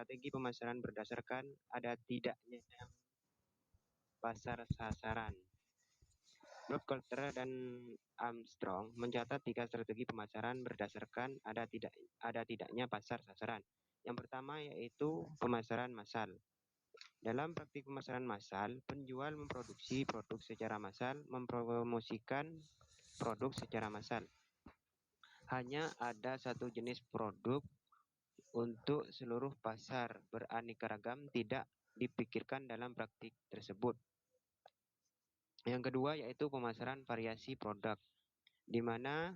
strategi pemasaran berdasarkan ada tidaknya pasar sasaran. Coulter dan Armstrong mencatat 3 strategi pemasaran berdasarkan ada tidaknya pasar sasaran. Yang pertama yaitu pemasaran massal. Dalam praktik pemasaran massal, penjual memproduksi produk secara massal, mempromosikan produk secara massal. Hanya ada satu jenis produk untuk seluruh pasar beraneka ragam tidak dipikirkan dalam praktik tersebut. Yang kedua yaitu pemasaran variasi produk, di mana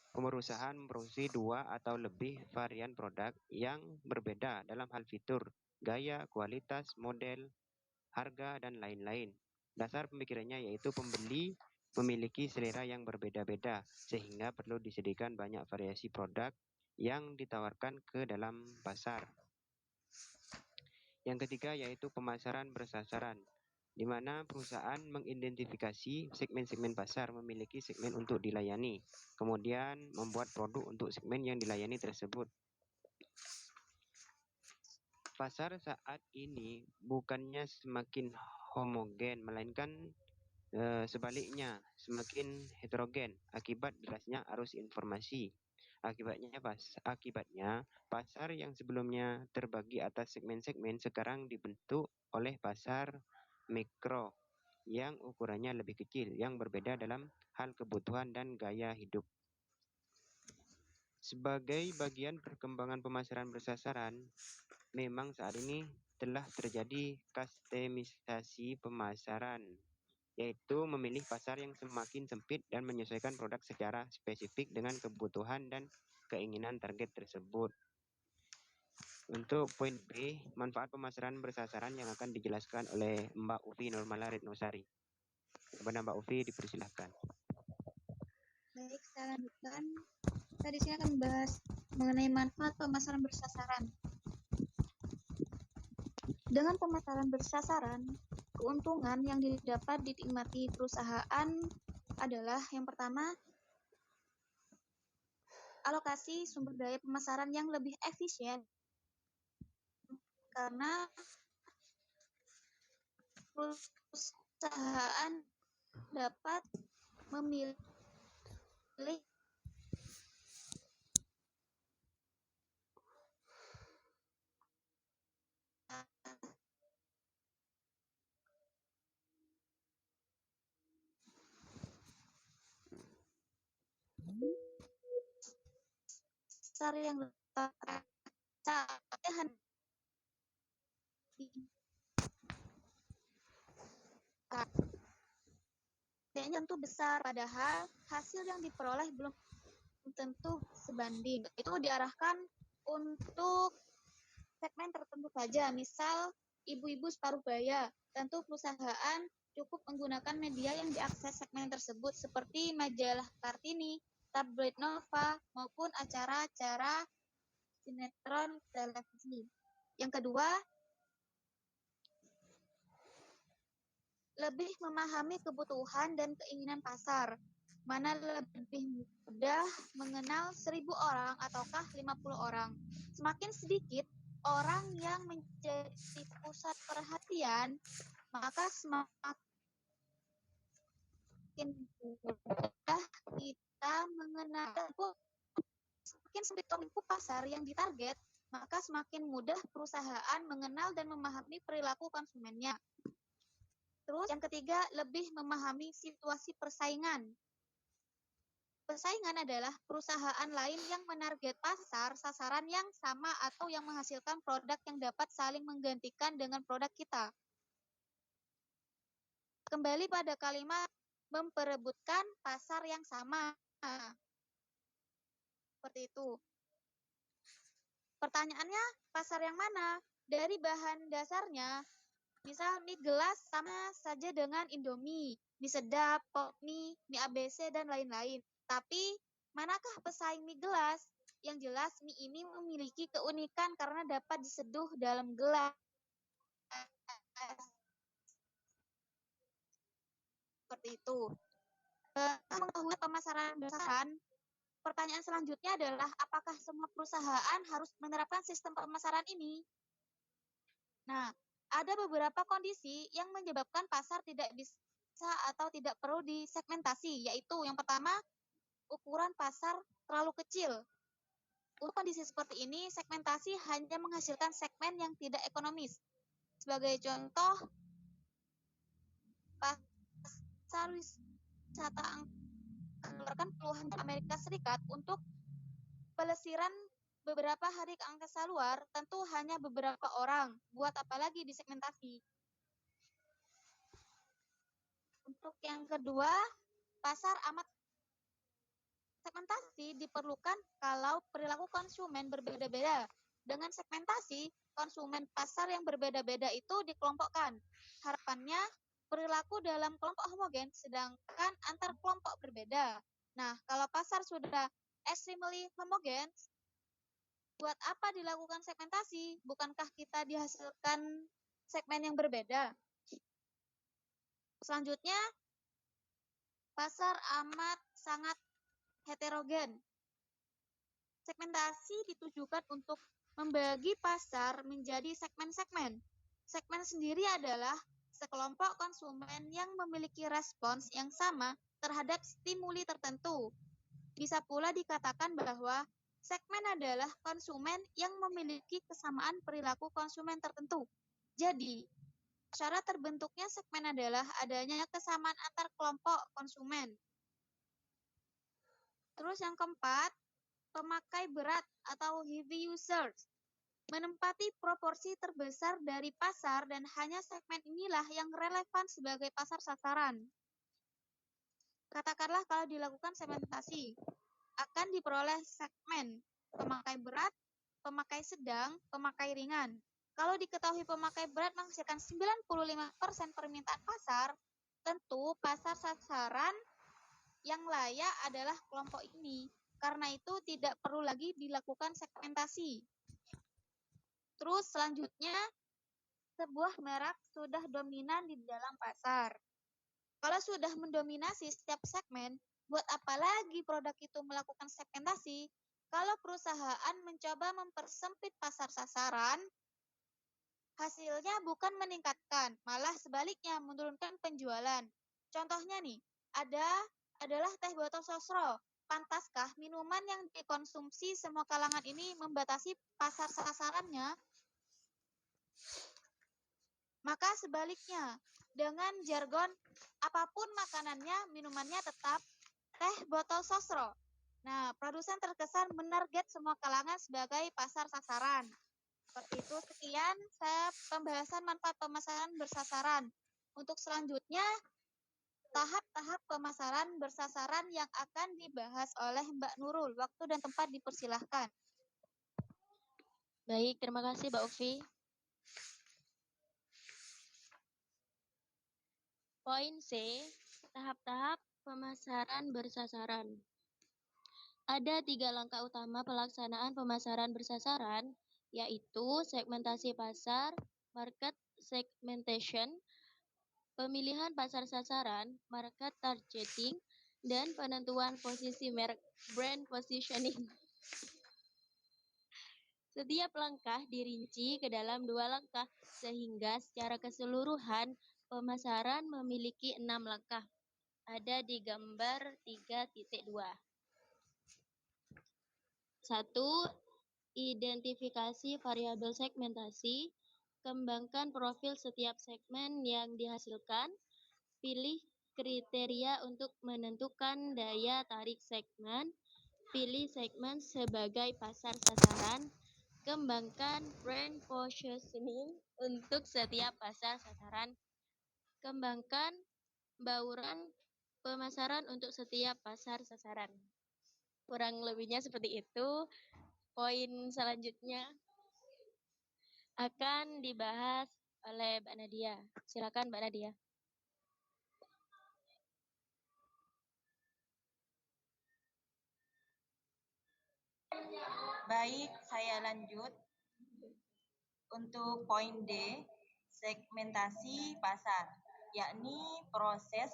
perusahaan memproduksi 2 atau lebih varian produk yang berbeda dalam hal fitur, gaya, kualitas, model, harga, dan lain-lain. Dasar pemikirannya yaitu pembeli memiliki selera yang berbeda-beda, sehingga perlu disediakan banyak variasi produk yang ditawarkan ke dalam pasar. Yang ketiga yaitu pemasaran bersasaran, di mana perusahaan mengidentifikasi segmen-segmen pasar, memiliki segmen untuk dilayani, kemudian membuat produk untuk segmen yang dilayani tersebut. Pasar saat ini bukannya semakin homogen, melainkan sebaliknya semakin heterogen akibat derasnya arus informasi. Akibatnya pasar yang sebelumnya terbagi atas segmen-segmen sekarang dibentuk oleh pasar mikro yang ukurannya lebih kecil, yang berbeda dalam hal kebutuhan dan gaya hidup. Sebagai bagian perkembangan pemasaran bersasaran, memang saat ini telah terjadi kustomisasi pemasaran, yaitu memilih pasar yang semakin sempit dan menyesuaikan produk secara spesifik dengan kebutuhan dan keinginan target tersebut. Untuk poin B, manfaat pemasaran bersasaran yang akan dijelaskan oleh Mbak Ufi Nurmala Retnosari. Kepada Mbak Ufi dipersilahkan. Baik, saya lanjutkan. Saya di sini akan membahas mengenai manfaat pemasaran bersasaran. Dengan pemasaran bersasaran, keuntungan yang didapat dinikmati perusahaan adalah yang pertama, alokasi sumber daya pemasaran yang lebih efisien, karena perusahaan dapat memilih pasar yang letak tentu besar, padahal hasil yang diperoleh belum tentu sebanding. Itu diarahkan untuk segmen tertentu saja, misal ibu-ibu separuh baya. Tentu perusahaan cukup menggunakan media yang diakses segmen tersebut seperti majalah Kartini, tabloid Nova, maupun acara-acara sinetron televisi. Yang kedua, lebih memahami kebutuhan dan keinginan pasar. Mana lebih mudah mengenal 1.000 orang ataukah 50 orang. Semakin sedikit orang yang menjadi pusat perhatian, maka semakin mudah kita mengenal. Semakin sempit lingkup pasar yang ditarget, maka semakin mudah perusahaan mengenal dan memahami perilaku konsumennya. Terus yang ketiga, lebih memahami situasi persaingan. Persaingan adalah perusahaan lain yang menarget pasar sasaran yang sama atau yang menghasilkan produk yang dapat saling menggantikan dengan produk kita. Kembali pada kalimat memperebutkan pasar yang sama. Seperti itu. Pertanyaannya, pasar yang mana? Dari bahan dasarnya, misal mie gelas sama saja dengan Indomie, mie sedap, pop mie, mie ABC, dan lain-lain. Tapi, manakah pesaing mie gelas? Yang jelas, mie ini memiliki keunikan karena dapat diseduh dalam gelas. Seperti itu. Mengetahui pemasaran bersasaran, pertanyaan selanjutnya adalah apakah semua perusahaan harus menerapkan sistem pemasaran ini? Nah, ada beberapa kondisi yang menyebabkan pasar tidak bisa atau tidak perlu disegmentasi, yaitu yang pertama, ukuran pasar terlalu kecil. Untuk kondisi seperti ini, segmentasi hanya menghasilkan segmen yang tidak ekonomis. Sebagai contoh, pasar wisata mengeluarkan puluhan juta Amerika Serikat untuk pelesiran beberapa hari ke angkasa luar, tentu hanya beberapa orang. Buat apa lagi disegmentasi? Untuk yang kedua, pasar amat segmentasi diperlukan kalau perilaku konsumen berbeda-beda. Dengan segmentasi, konsumen pasar yang berbeda-beda itu dikelompokkan. Harapannya, perilaku dalam kelompok homogen, sedangkan antar kelompok berbeda. Nah, kalau pasar sudah extremely homogen, buat apa dilakukan segmentasi? Bukankah kita dihasilkan segmen yang berbeda? Selanjutnya, pasar amat sangat heterogen. Segmentasi ditujukan untuk membagi pasar menjadi segmen-segmen. Segmen sendiri adalah sekelompok konsumen yang memiliki respons yang sama terhadap stimuli tertentu. Bisa pula dikatakan bahwa segmen adalah konsumen yang memiliki kesamaan perilaku konsumen tertentu. Jadi, syarat terbentuknya segmen adalah adanya kesamaan antar kelompok konsumen. Terus yang keempat, pemakai berat atau heavy users menempati proporsi terbesar dari pasar dan hanya segmen inilah yang relevan sebagai pasar sasaran. Katakanlah kalau dilakukan segmentasi, akan diperoleh segmen pemakai berat, pemakai sedang, pemakai ringan. Kalau diketahui pemakai berat menghasilkan 95% permintaan pasar, tentu pasar sasaran yang layak adalah kelompok ini. Karena itu tidak perlu lagi dilakukan segmentasi. Terus selanjutnya, sebuah merek sudah dominan di dalam pasar. Kalau sudah mendominasi setiap segmen, buat apa lagi produk itu melakukan segmentasi? Kalau perusahaan mencoba mempersempit pasar sasaran, hasilnya bukan meningkatkan, malah sebaliknya menurunkan penjualan. Contohnya nih, adalah teh botol sosro. Pantaskah minuman yang dikonsumsi semua kalangan ini membatasi pasar sasarannya? Maka sebaliknya, dengan jargon apapun makanannya, minumannya tetap teh botol sosro. Nah, produsen terkesan menarget semua kalangan sebagai pasar sasaran. Seperti itu, sekian saya pembahasan manfaat pemasaran bersasaran. Untuk selanjutnya, tahap-tahap pemasaran bersasaran yang akan dibahas oleh Mbak Nurul. Waktu dan tempat dipersilahkan. Baik, terima kasih Mbak Ufi. Poin C, tahap-tahap pemasaran bersasaran. Ada 3 langkah utama pelaksanaan pemasaran bersasaran, yaitu segmentasi pasar, market segmentation, pemilihan pasar sasaran, market targeting, dan penentuan posisi merek, brand positioning. Setiap langkah dirinci ke dalam 2 langkah, sehingga secara keseluruhan pemasaran memiliki 6 langkah. Ada di gambar 3.2. 1. Identifikasi variabel segmentasi. Kembangkan profil setiap segmen yang dihasilkan. Pilih kriteria untuk menentukan daya tarik segmen. Pilih segmen sebagai pasar sasaran. Kembangkan brand positioning untuk setiap pasar sasaran. Kembangkan bauran pemasaran untuk setiap pasar sasaran. Kurang lebihnya seperti itu. Poin selanjutnya akan dibahas oleh Mbak Nadia. Silakan Mbak Nadia. Baik, saya lanjut. Untuk poin D, segmentasi pasar, yakni proses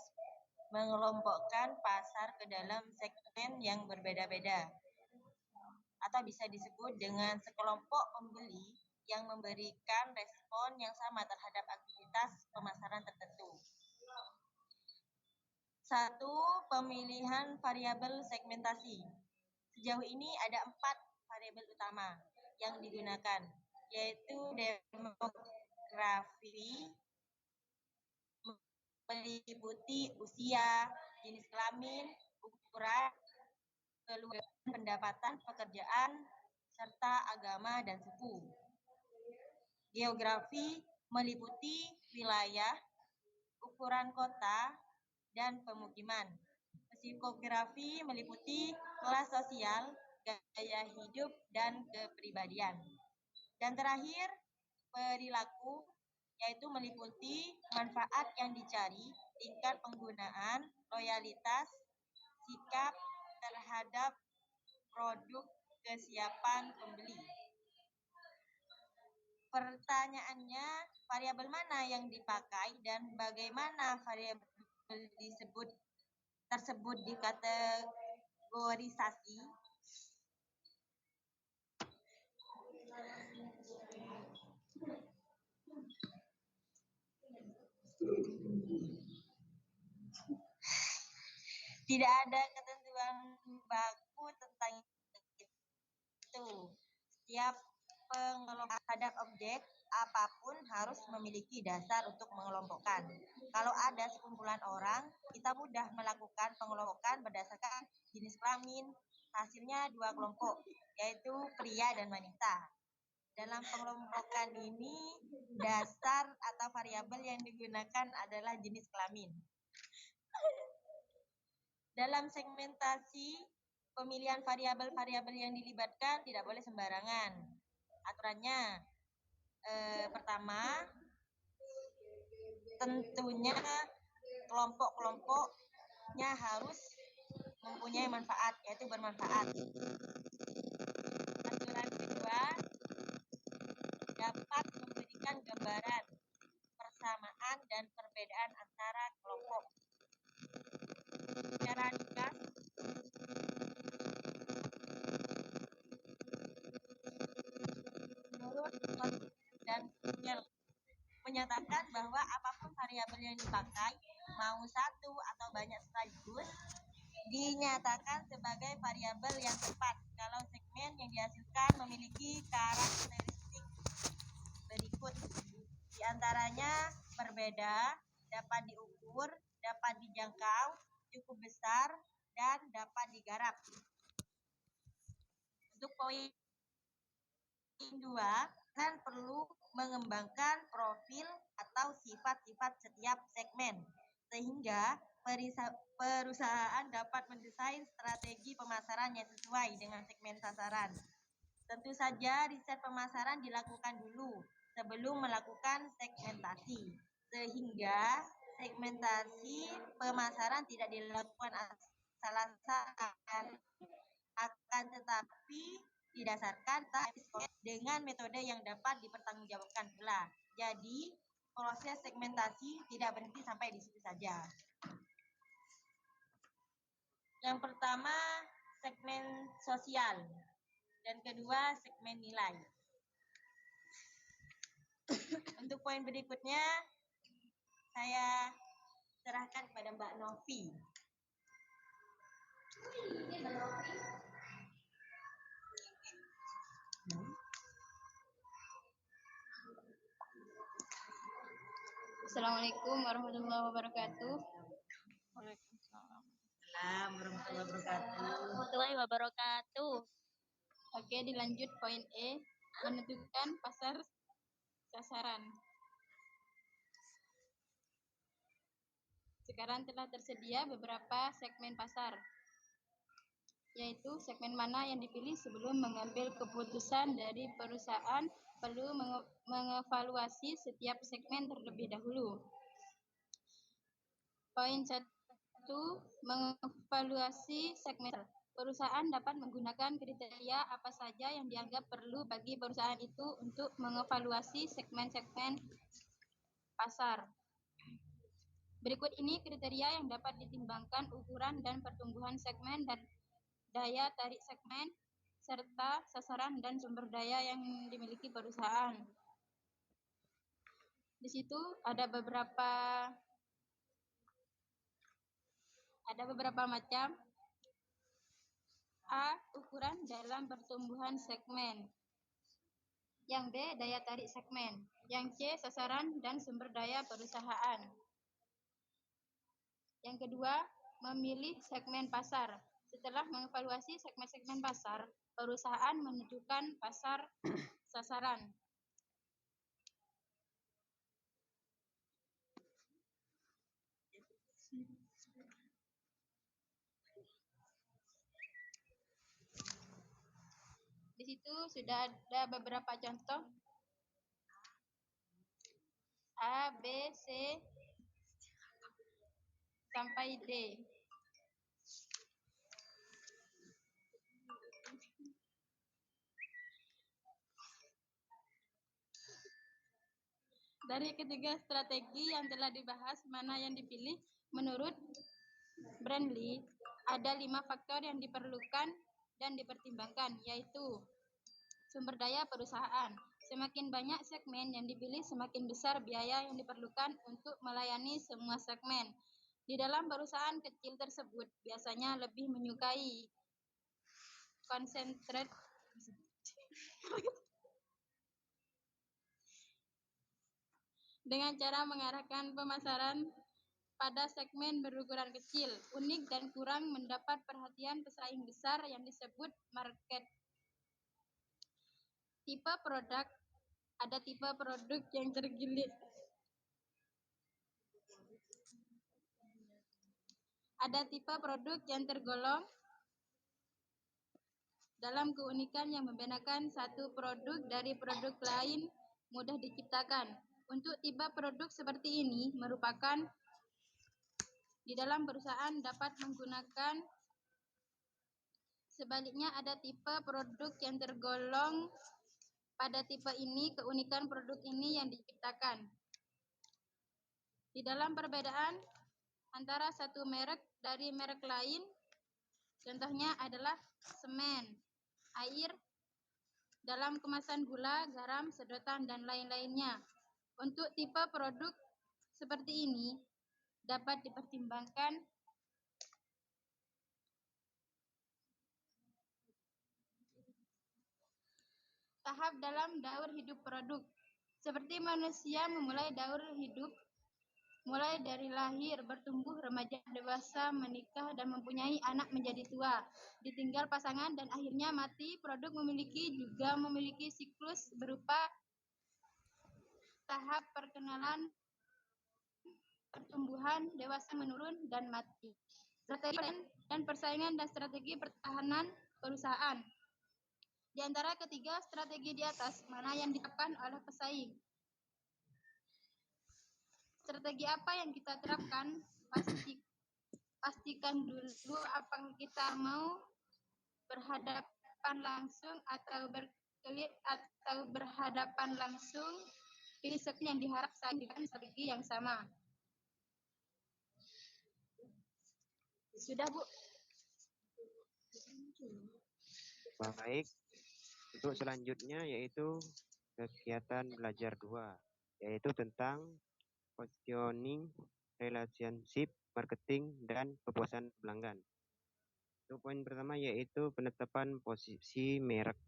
mengelompokkan pasar ke dalam segmen yang berbeda-beda, atau bisa disebut dengan sekelompok pembeli yang memberikan respon yang sama terhadap aktivitas pemasaran tertentu. 1. Pemilihan variabel segmentasi. Sejauh ini ada 4 variabel utama yang digunakan, yaitu demografi, meliputi usia, jenis kelamin, ukuran, keluarga, pendapatan, pekerjaan, serta agama dan suku. Geografi meliputi wilayah, ukuran kota, dan pemukiman. Psikografi meliputi kelas sosial, gaya hidup, dan kepribadian. Dan terakhir, perilaku, yaitu meliputi manfaat yang dicari, tingkat penggunaan, loyalitas, sikap terhadap produk, kesiapan pembeli. Pertanyaannya, variabel mana yang dipakai dan bagaimana variabel tersebut dikategorisasi? Tidak ada ketentuan baku tentang itu. Setiap pengelompok terhadap objek apapun harus memiliki dasar untuk mengelompokkan. Kalau ada sekumpulan orang, kita mudah melakukan pengelompokan berdasarkan jenis kelamin. Hasilnya 2 kelompok, yaitu pria dan wanita. Dalam pengelompokan ini, dasar atau variabel yang digunakan adalah jenis kelamin. Dalam segmentasi, pemilihan variabel-variabel yang dilibatkan tidak boleh sembarangan. Aturannya, pertama, tentunya kelompok-kelompoknya harus mempunyai manfaat, yaitu bermanfaat. Aturan kedua, dapat memberikan gambaran persamaan dan perbedaan antara kelompok. Secara ringkas, menurut dan Google menyatakan bahwa apapun variabel yang dipakai, mau satu atau banyak sekaligus, dinyatakan sebagai variabel yang tepat kalau segmen yang dihasilkan memiliki karakteristik berikut. Di antaranya berbeda, dapat diukur, dapat dijangkau, cukup besar, dan dapat digarap. Untuk poin 2, kan perlu mengembangkan profil atau sifat-sifat setiap segmen, sehingga perusahaan dapat mendesain strategi pemasaran yang sesuai dengan segmen sasaran. Tentu saja riset pemasaran dilakukan dulu sebelum melakukan segmentasi, sehingga segmentasi pemasaran tidak dilakukan asal-asalan, akan tetapi didasarkan dengan metode yang dapat dipertanggungjawabkan pula. Jadi, proses segmentasi tidak berhenti sampai di situ saja. Yang pertama, segmen sosial, dan kedua, segmen nilai. Untuk poin berikutnya, saya serahkan kepada Mbak Novi. Assalamualaikum warahmatullahi wabarakatuh. Waalaikumsalam Warahmatullahi wabarakatuh. Oke, dilanjut poin E, menentukan pasar sasaran. Sekarang telah tersedia beberapa segmen pasar, yaitu segmen mana yang dipilih sebelum mengambil keputusan dari perusahaan perlu mengevaluasi setiap segmen terlebih dahulu. Poin 1, mengevaluasi segmen. Perusahaan dapat menggunakan kriteria apa saja yang dianggap perlu bagi perusahaan itu untuk mengevaluasi segmen-segmen pasar. Berikut ini kriteria yang dapat ditimbangkan ukuran dan pertumbuhan segmen dan daya tarik segmen serta sasaran dan sumber daya yang dimiliki perusahaan. Di situ ada beberapa macam. A. Ukuran dalam pertumbuhan segmen. Yang B. Daya tarik segmen. Yang C. Sasaran dan sumber daya perusahaan. Yang kedua, memilih segmen pasar. Setelah mengevaluasi segmen-segmen pasar, perusahaan menentukan pasar sasaran. Di situ sudah ada beberapa contoh A, B, C, sampai D. Dari ketiga strategi yang telah dibahas, mana yang dipilih? Menurut Brandley, ada 5 faktor yang diperlukan dan dipertimbangkan, yaitu sumber daya perusahaan. Semakin banyak segmen yang dipilih, semakin besar biaya yang diperlukan untuk melayani semua segmen. Di dalam perusahaan kecil tersebut, biasanya lebih menyukai concentrate dengan cara mengarahkan pemasaran pada segmen berukuran kecil, unik dan kurang mendapat perhatian pesaing besar yang disebut market. Tipe produk, ada tipe produk yang tergilir. Ada tipe produk yang tergolong dalam keunikan yang membedakan satu produk dari produk lain mudah diciptakan. Untuk tipe produk seperti ini merupakan di dalam perusahaan dapat menggunakan. Sebaliknya ada tipe produk yang tergolong pada tipe ini, keunikan produk ini yang diciptakan. Di dalam perbedaan antara satu merek dari merek lain, contohnya adalah semen, air, dalam kemasan gula, garam, sedotan, dan lain-lainnya. Untuk tipe produk seperti ini dapat dipertimbangkan tahap dalam daur hidup produk. Seperti manusia memulai daur hidup mulai dari lahir, bertumbuh, remaja, dewasa, menikah, dan mempunyai anak menjadi tua, ditinggal pasangan, dan akhirnya mati. Produk juga memiliki siklus berupa tahap perkenalan, pertumbuhan, dewasa, menurun, dan mati. Strategi dan persaingan dan strategi pertahanan perusahaan. Di antara ketiga strategi di atas, mana yang diterapkan oleh pesaing? Strategi apa yang kita terapkan? Pastikan dulu apakah kita mau berhadapan langsung atau berkelit atau berhadapan langsung. Pilih segmen yang diharap dengan strategi yang sama. Sudah, Bu? Baik, untuk selanjutnya yaitu kegiatan belajar 2, yaitu tentang positioning, relationship, marketing, dan kepuasan pelanggan. Untuk poin pertama yaitu penetapan posisi merek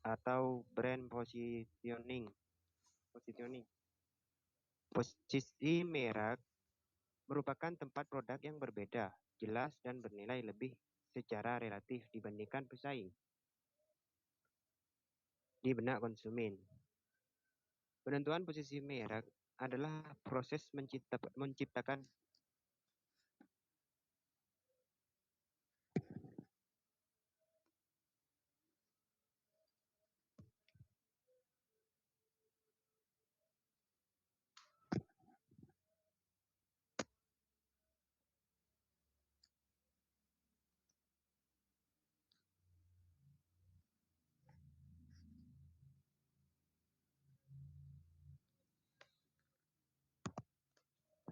atau brand positioning. Posisi merek merupakan tempat produk yang berbeda, jelas, dan bernilai lebih secara relatif dibandingkan pesaing di benak konsumen. Penentuan posisi merek adalah proses menciptakan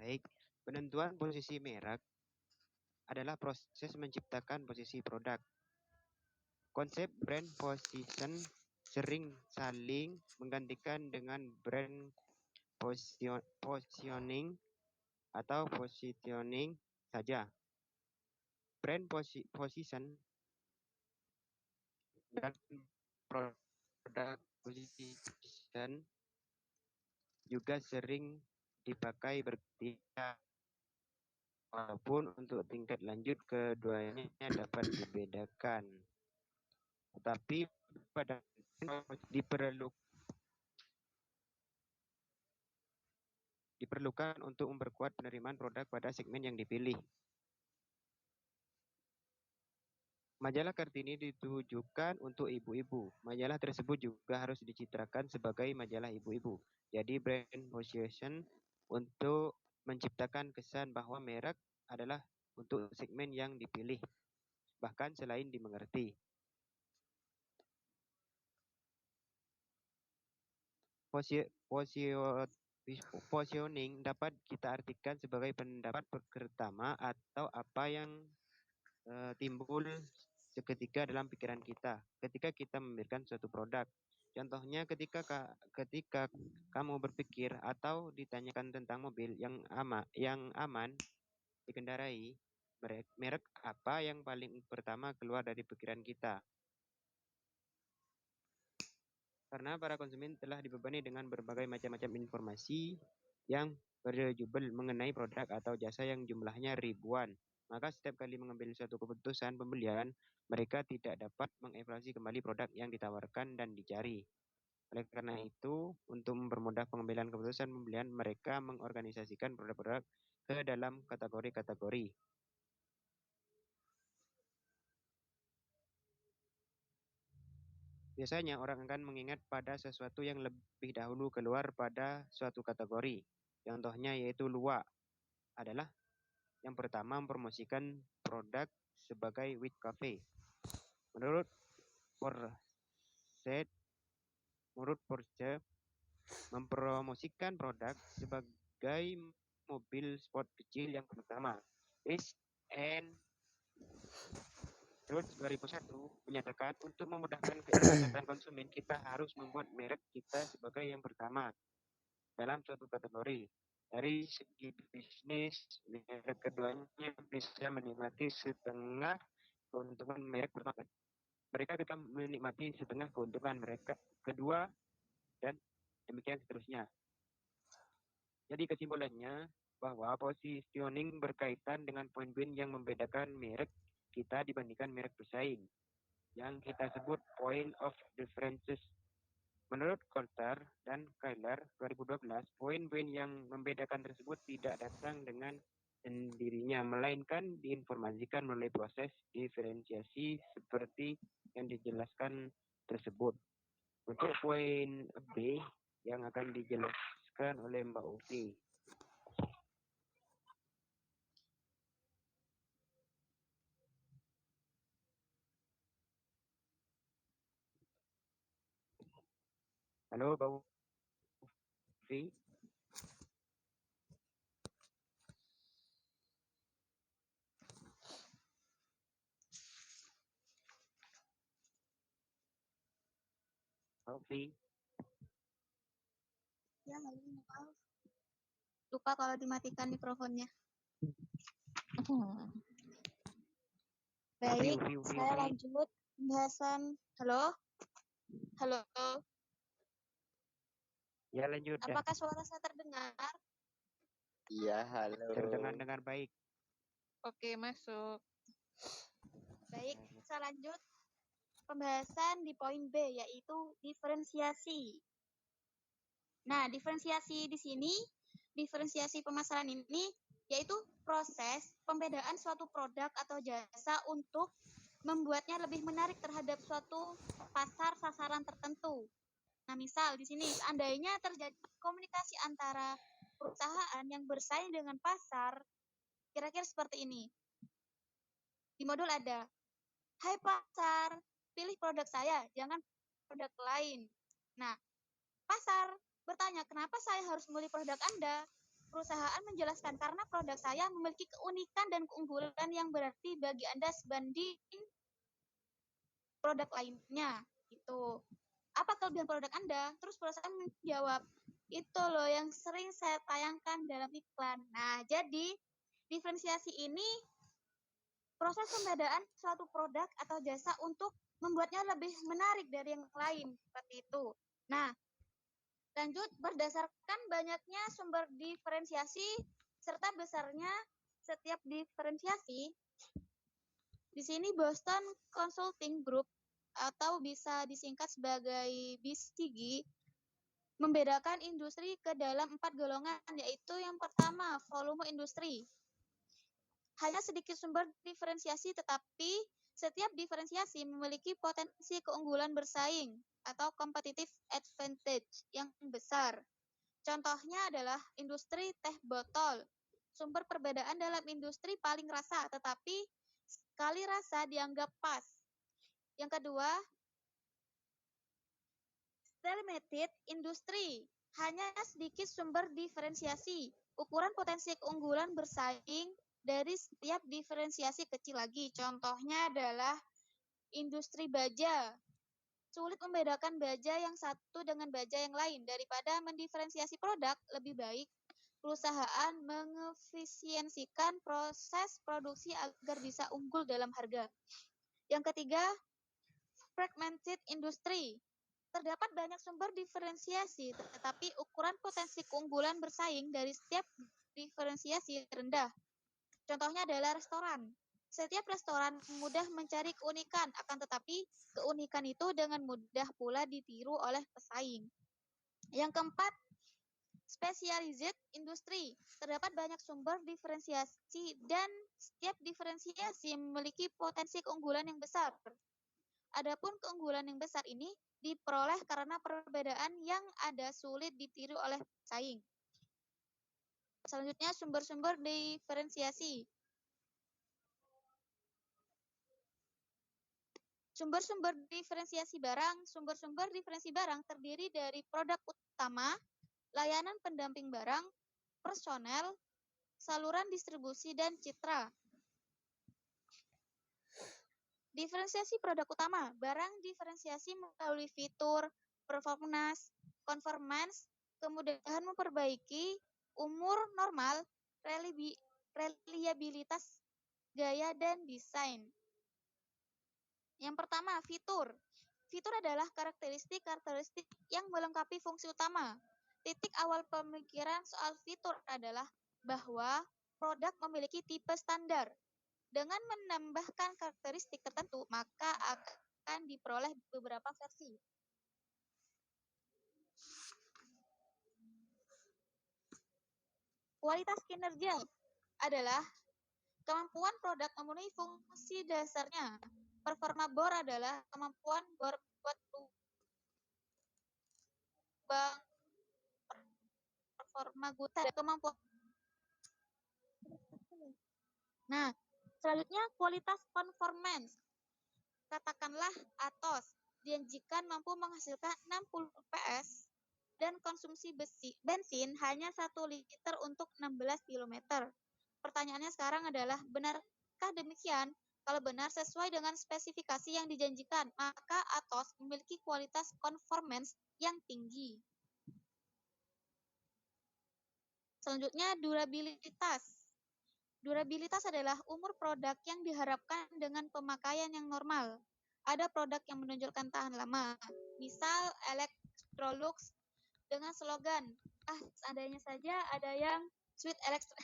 Baik, penentuan posisi merek adalah proses menciptakan posisi produk, Konsep brand position sering saling menggantikan dengan brand positioning atau positioning saja. Brand position dan product position juga sering dipakai bertiga, walaupun untuk tingkat lanjut keduanya dapat dibedakan. Tetapi pada diperlukan untuk memperkuat penerimaan produk pada segmen yang dipilih. Majalah Kartini ditujukan untuk ibu-ibu. Majalah tersebut juga harus dicitrakan sebagai majalah ibu-ibu. Jadi brand position untuk menciptakan kesan bahwa merek adalah untuk segmen yang dipilih, bahkan selain dimengerti. Positioning dapat kita artikan sebagai pendapat pertama atau apa yang timbul seketika dalam pikiran kita ketika kita memikirkan suatu produk. Contohnya ketika kamu berpikir atau ditanyakan tentang mobil yang aman dikendarai, merek apa yang paling pertama keluar dari pikiran kita? Karena para konsumen telah dibebani dengan berbagai macam-macam informasi yang berjubel mengenai produk atau jasa yang jumlahnya ribuan. Maka setiap kali mengambil suatu keputusan pembelian, mereka tidak dapat mengevaluasi kembali produk yang ditawarkan dan dicari. Oleh karena itu, untuk mempermudah pengambilan keputusan pembelian, mereka mengorganisasikan produk-produk ke dalam kategori-kategori. Biasanya orang akan mengingat pada sesuatu yang lebih dahulu keluar pada suatu kategori. Contohnya yaitu Lua adalah yang pertama mempromosikan produk sebagai Wheat Cafe. Menurut Porsche mempromosikan produk sebagai mobil sport kecil yang pertama. Terus 2001 menyatakan untuk memudahkan keikutsertaan konsumen, kita harus membuat merek kita sebagai yang pertama dalam suatu kategori. Dari segi bisnis, merek keduanya bisa menikmati setengah keuntungan merek pertama. Mereka akan menikmati setengah keuntungan mereka kedua, dan demikian seterusnya. Jadi kesimpulannya bahwa positioning berkaitan dengan poin-poin yang membedakan merek kita dibandingkan merek pesaing, yang kita sebut point of differences. Menurut Coulter dan Kyler 2012, poin-poin yang membedakan tersebut tidak datang dengan sendirinya, melainkan diinformasikan melalui proses diferensiasi seperti yang dijelaskan tersebut. Untuk poin B yang akan dijelaskan oleh Mbak Ufi. Halo, Mbak Ufi. Ufi. Ya, maaf. Lupa kalau dimatikan mikrofonnya. Baik, saya lanjut pembahasan. Halo? Halo? Ya, lanjut. Apakah suara saya terdengar? Iya, halo. Terdengar baik. Oke, masuk. Baik, saya lanjut pembahasan di poin B, yaitu diferensiasi. Nah, diferensiasi di sini, diferensiasi pemasaran ini, yaitu proses pembedaan suatu produk atau jasa untuk membuatnya lebih menarik terhadap suatu pasar sasaran tertentu. Nah, misal di sini, seandainya terjadi komunikasi antara perusahaan yang bersaing dengan pasar, kira-kira seperti ini. Di modul ada, hai pasar, pilih produk saya, jangan produk lain. Nah, pasar bertanya, kenapa saya harus membeli produk Anda? Perusahaan menjelaskan, karena produk saya memiliki keunikan dan keunggulan yang berarti bagi Anda sebanding produk lainnya gitu. Apa kelebihan produk Anda? Terus perusahaan menjawab, itu loh yang sering saya tayangkan dalam iklan. Nah, jadi diferensiasi ini proses pembedaan suatu produk atau jasa untuk membuatnya lebih menarik dari yang lain, seperti itu. Nah, lanjut, berdasarkan banyaknya sumber diferensiasi serta besarnya setiap diferensiasi, di sini Boston Consulting Group atau bisa disingkat sebagai BCG membedakan industri ke dalam 4 golongan, yaitu yang pertama, volume industri. Hanya sedikit sumber diferensiasi, tetapi setiap diferensiasi memiliki potensi keunggulan bersaing atau competitive advantage yang besar. Contohnya adalah industri teh botol. Sumber perbedaan dalam industri paling rasa, tetapi sekali rasa dianggap pas. Yang kedua, stalemated industri. Hanya sedikit sumber diferensiasi. Ukuran potensi keunggulan bersaing dari setiap diferensiasi kecil lagi. Contohnya adalah industri baja. Sulit membedakan baja yang satu dengan baja yang lain. Daripada mendiferensiasi produk, lebih baik perusahaan mengefisiensikan proses produksi agar bisa unggul dalam harga. Yang ketiga, fragmented industry. Terdapat banyak sumber diferensiasi, tetapi ukuran potensi keunggulan bersaing dari setiap diferensiasi rendah. Contohnya adalah restoran. Setiap restoran mudah mencari keunikan, akan tetapi keunikan itu dengan mudah pula ditiru oleh pesaing. Yang keempat, specialized industry. Terdapat banyak sumber diferensiasi dan setiap diferensiasi memiliki potensi keunggulan yang besar. Adapun keunggulan yang besar ini diperoleh karena perbedaan yang ada sulit ditiru oleh pesaing. Selanjutnya, sumber-sumber diferensiasi. Sumber-sumber diferensiasi barang. Sumber-sumber diferensiasi barang terdiri dari produk utama, layanan pendamping barang, personel, saluran distribusi, dan citra. Diferensiasi produk utama. Barang diferensiasi melalui fitur, performance, kemudahan memperbaiki, umur normal, reliabilitas, gaya, dan desain. Yang pertama, fitur. Fitur adalah karakteristik yang melengkapi fungsi utama. Titik awal pemikiran soal fitur adalah bahwa produk memiliki tipe standar. Dengan menambahkan karakteristik tertentu, maka akan diperoleh beberapa versi. Kualitas kinerja adalah kemampuan produk memenuhi fungsi dasarnya. Performa bor adalah kemampuan bor buat lubang. Performa guta adalah kemampuan. Nah, selanjutnya kualitas performance. Katakanlah Atos dijanjikan mampu menghasilkan 60 PS dan konsumsi bensin hanya 1 liter untuk 16 km. Pertanyaannya sekarang adalah, benarkah demikian? Kalau benar sesuai dengan spesifikasi yang dijanjikan, maka Atos memiliki kualitas performance yang tinggi. Selanjutnya, durabilitas. Durabilitas adalah umur produk yang diharapkan dengan pemakaian yang normal. Ada produk yang menunjukkan tahan lama. Misal Electrolux dengan slogan, seandainya saja ada yang Sweet Electro.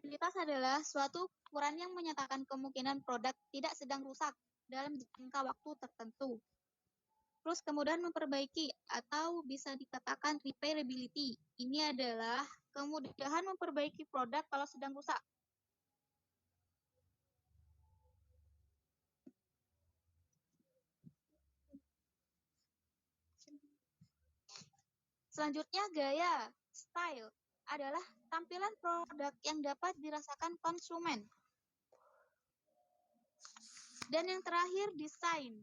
Durabilitas adalah suatu ukuran yang menyatakan kemungkinan produk tidak sedang rusak dalam jangka waktu tertentu. Terus kemudian memperbaiki atau bisa dikatakan repairability. Ini adalah kemudahan memperbaiki produk kalau sedang rusak. Selanjutnya, gaya, style, adalah tampilan produk yang dapat dirasakan konsumen. Dan yang terakhir, desain.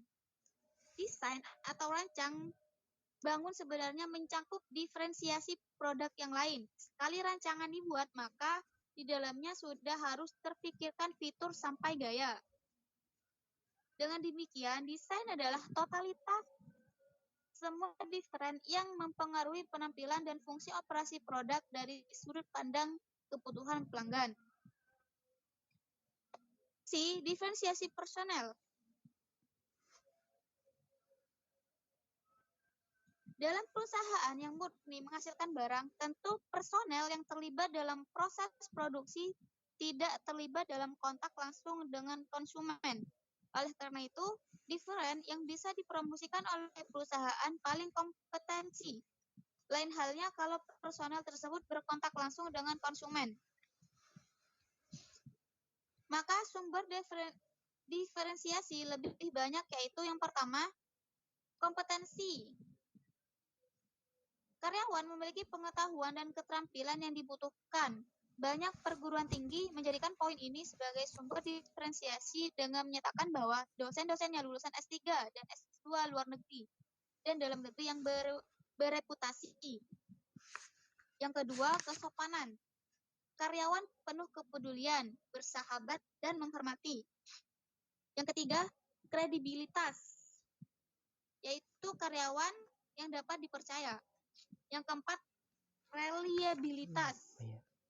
Desain atau bangun sebenarnya mencakup diferensiasi produk yang lain. Sekali rancangan dibuat, maka di dalamnya sudah harus terpikirkan fitur sampai gaya. Dengan demikian, desain adalah totalitas semua different yang mempengaruhi penampilan dan fungsi operasi produk dari sudut pandang kebutuhan pelanggan. Diferensiasi personel. Dalam perusahaan yang murni menghasilkan barang, tentu personel yang terlibat dalam proses produksi tidak terlibat dalam kontak langsung dengan konsumen. Oleh karena itu, different yang bisa dipromosikan oleh perusahaan paling kompetensi. Lain halnya kalau personel tersebut berkontak langsung dengan konsumen. Maka sumber diferensiasi lebih banyak, yaitu yang pertama, kompetensi. Karyawan memiliki pengetahuan dan keterampilan yang dibutuhkan. Banyak perguruan tinggi menjadikan poin ini sebagai sumber diferensiasi dengan menyatakan bahwa dosen-dosennya lulusan S3 dan S2 luar negeri dan dalam negeri yang bereputasi. Yang kedua, kesopanan. Karyawan penuh kepedulian, bersahabat, dan menghormati. Yang ketiga, kredibilitas, yaitu karyawan yang dapat dipercaya. Yang keempat, reliabilitas,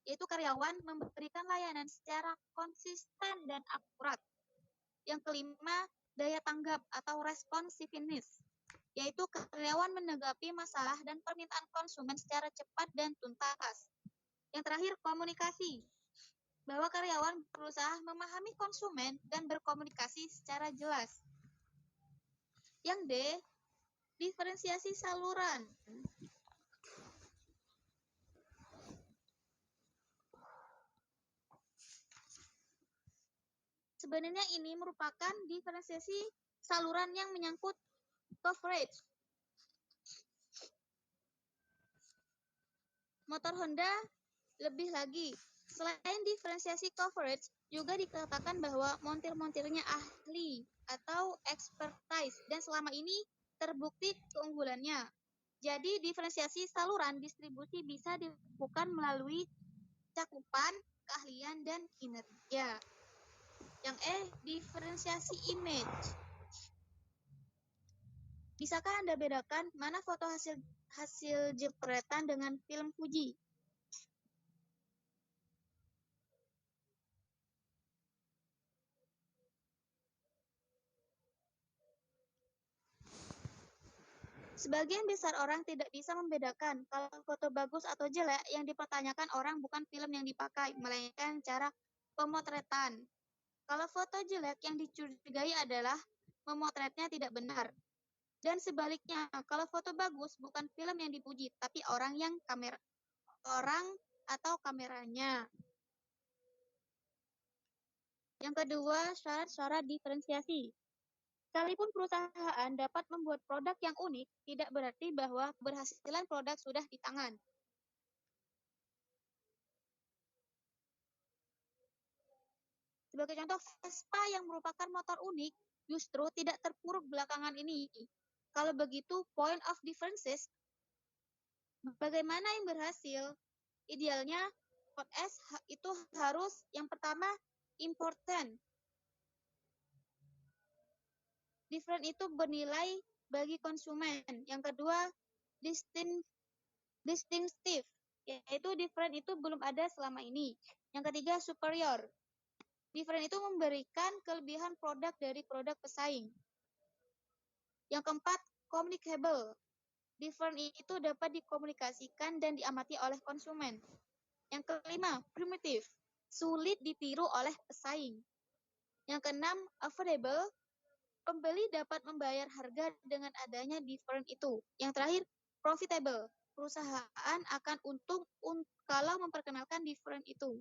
yaitu karyawan memberikan layanan secara konsisten dan akurat. Yang kelima, daya tanggap atau responsiveness, yaitu karyawan menanggapi masalah dan permintaan konsumen secara cepat dan tuntas. Yang terakhir, komunikasi, bahwa karyawan berusaha memahami konsumen dan berkomunikasi secara jelas. Yang D, diferensiasi saluran. Sebenarnya ini merupakan diferensiasi saluran yang menyangkut coverage. Motor Honda lebih lagi. Selain diferensiasi coverage, juga dikatakan bahwa montir-montirnya ahli atau expertise dan selama ini terbukti keunggulannya. Jadi diferensiasi saluran distribusi bisa dilakukan melalui cakupan, keahlian, dan kinerja. Yang E, diferensiasi image. Bisakah Anda bedakan mana foto hasil jepretan dengan film Fuji? Sebagian besar orang tidak bisa membedakan kalau foto bagus atau jelek. Yang dipertanyakan orang bukan film yang dipakai, melainkan cara pemotretan. Kalau foto jelek, yang dicurigai adalah memotretnya tidak benar. Dan sebaliknya, kalau foto bagus bukan film yang dipuji, tapi orang atau kameranya. Yang kedua, syarat-syarat diferensiasi. Sekalipun perusahaan dapat membuat produk yang unik, tidak berarti bahwa keberhasilan produk sudah di tangan. Sebagai contoh, Vespa yang merupakan motor unik justru tidak terpuruk belakangan ini. Kalau begitu, point of differences, bagaimana yang berhasil? Idealnya, code S itu harus yang pertama, important. Different itu bernilai bagi konsumen. Yang kedua, distinctive, yaitu different itu belum ada selama ini. Yang ketiga, superior. Different itu memberikan kelebihan produk dari produk pesaing. Yang keempat, communicable. Different itu dapat dikomunikasikan dan diamati oleh konsumen. Yang kelima, primitive. Sulit ditiru oleh pesaing. Yang keenam, affordable. Pembeli dapat membayar harga dengan adanya different itu. Yang terakhir, profitable. Perusahaan akan untung kalau memperkenalkan different itu.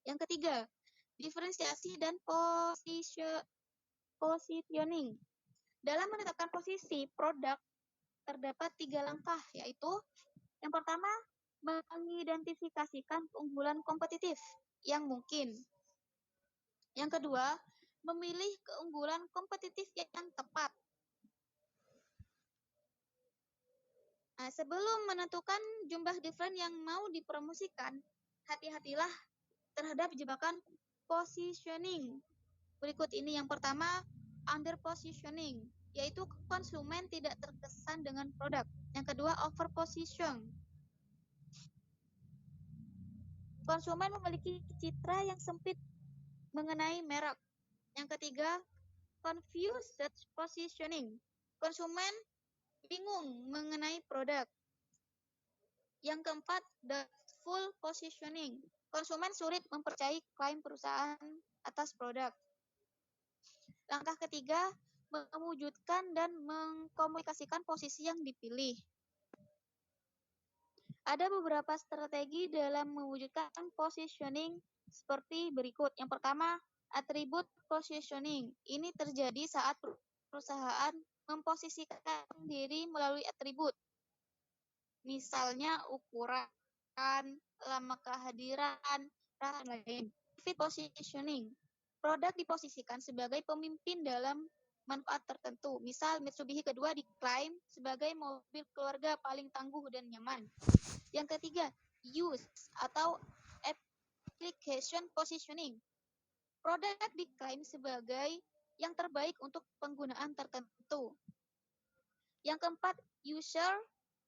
Yang ketiga, diferensiasi dan positioning. Dalam menetapkan posisi produk, terdapat 3 langkah, yaitu yang pertama, mengidentifikasikan keunggulan kompetitif yang mungkin. Yang kedua, memilih keunggulan kompetitif yang tepat. Sebelum menentukan jumlah different yang mau dipromosikan, hati-hatilah terhadap jebakan positioning. Berikut ini yang pertama, under positioning, yaitu konsumen tidak terkesan dengan produk. Yang kedua, over position. Konsumen memiliki citra yang sempit mengenai merek. Yang ketiga, confused positioning. Konsumen bingung mengenai produk. Yang keempat, doubtful positioning. Konsumen sulit mempercayai klaim perusahaan atas produk. Langkah ketiga, mewujudkan dan mengkomunikasikan posisi yang dipilih. Ada beberapa strategi dalam mewujudkan positioning seperti berikut. Yang pertama, attribute positioning. Ini terjadi saat perusahaan memposisikan diri melalui atribut. Misalnya ukuran, lama kehadiran, dan lain. Fit positioning. Produk diposisikan sebagai pemimpin dalam manfaat tertentu. Misal Mitsubishi kedua diklaim sebagai mobil keluarga paling tangguh dan nyaman. Yang ketiga, use atau application positioning. Produk diklaim sebagai yang terbaik untuk penggunaan tertentu. Yang keempat, user